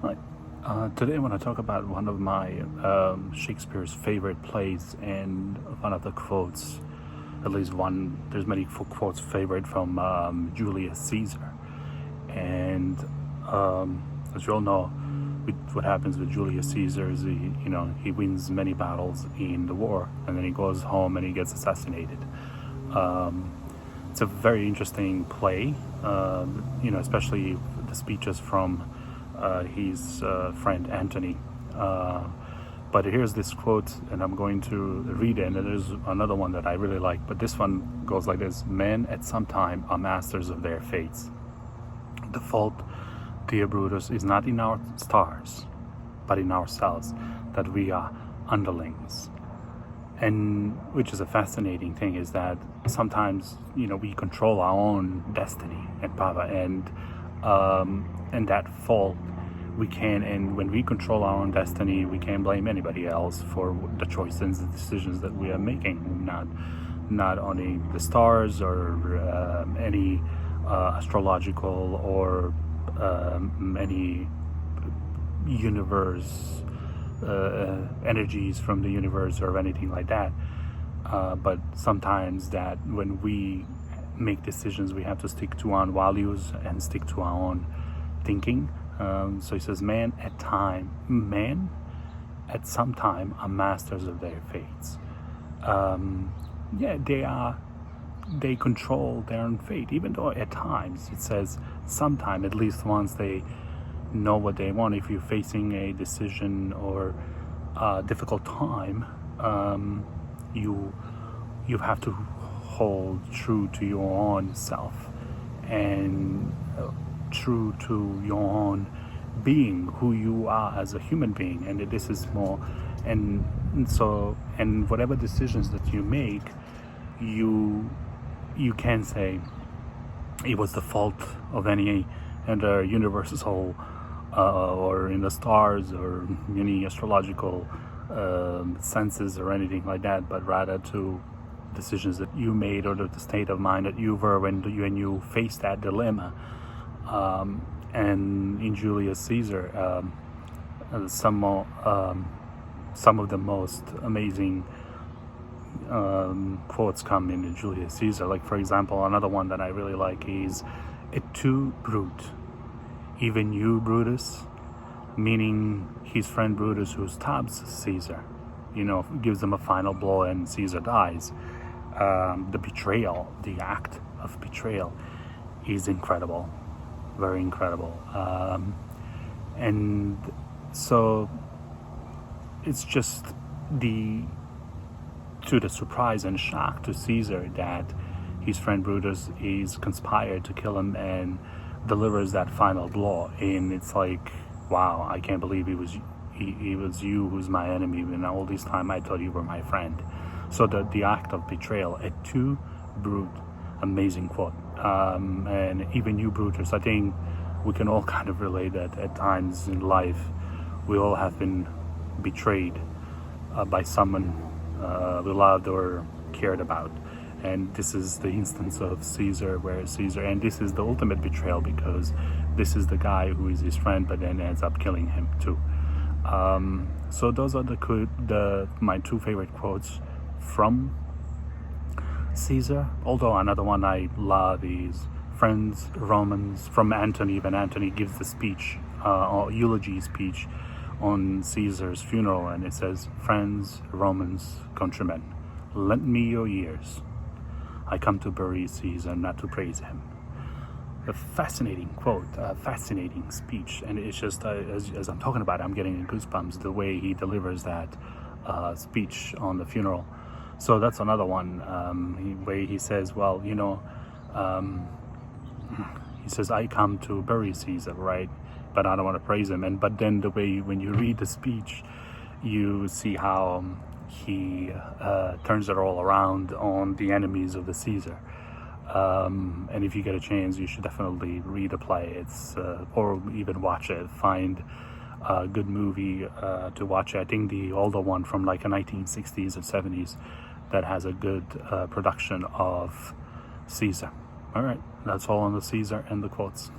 Right. Today I want to talk about one of my Shakespeare's favorite plays and one of the quotes, at least one, there's many quotes favorite from Julius Caesar. And as you all know, what happens with Julius Caesar is he wins many battles in the war, and then he goes home and he gets assassinated. It's a very interesting play, especially the speeches from his friend Antony. But here's this quote, and I'm going to read it, and there's another one that I really like, but this one goes like this: Men at some time are masters of their fates. The fault, dear Brutus, is not in our stars, but in ourselves, that we are underlings. And which is a fascinating thing, is that sometimes we control our own destiny and power, and that fault we can, and when we control our own destiny, we can't blame anybody else for the choices and the decisions that we are making, not only the stars or any astrological or any universe energies from the universe or anything like that, but sometimes that when we make decisions, we have to stick to our values and stick to our own thinking. So he says, men at some time are masters of their fates. They control their own fate, even though at times, it says sometime, at least once, they know what they want. If you're facing a decision or a difficult time, you have to hold true to your own self and true to your own being, who you are as a human being. And this is more, and whatever decisions that you make, you can say it was the fault of any and the universe as whole, or in the stars, or any astrological senses or anything like that, but rather to decisions that you made or the state of mind that you were when you faced that dilemma. And in Julius Caesar, some of the most amazing quotes come in Julius Caesar. Like, for example, another one that I really like is, "Et tu, Brute, even you, Brutus," meaning his friend Brutus, who stabs Caesar, gives him a final blow and Caesar dies. The betrayal, the act of betrayal, is incredible, very incredible. And so it's just to the surprise and shock to Caesar that his friend Brutus is conspired to kill him and delivers that final blow. And it's like, wow, I can't believe it was you who's my enemy, and all this time I thought you were my friend. So the act of betrayal, "Et tu, Brute," amazing quote. And even you, Brutus, I think we can all kind of relate that at times in life we all have been betrayed by someone we loved or cared about. And this is the instance of Caesar, and this is the ultimate betrayal, because this is the guy who is his friend but then ends up killing him too. So those are my two favorite quotes from Caesar. Although another one I love is "Friends, Romans," from Antony. When Antony gives the speech, or eulogy speech on Caesar's funeral, and it says, "Friends, Romans, countrymen, lend me your ears. I come to bury Caesar, not to praise him." A fascinating quote, a fascinating speech, and it's just as I'm talking about it, I'm getting goosebumps the way he delivers that speech on the funeral. So that's another one, where he says, well, he says, "I come to bury Caesar," right? But I don't want to praise him. But then the way, when you read the speech, you see how he turns it all around on the enemies of the Caesar. And if you get a chance, you should definitely read the play. Or even watch it. Find a good movie to watch. I think the older one from like the 1960s or 70s that has a good production of Caesar. All right, that's all on the Caesar and the quotes.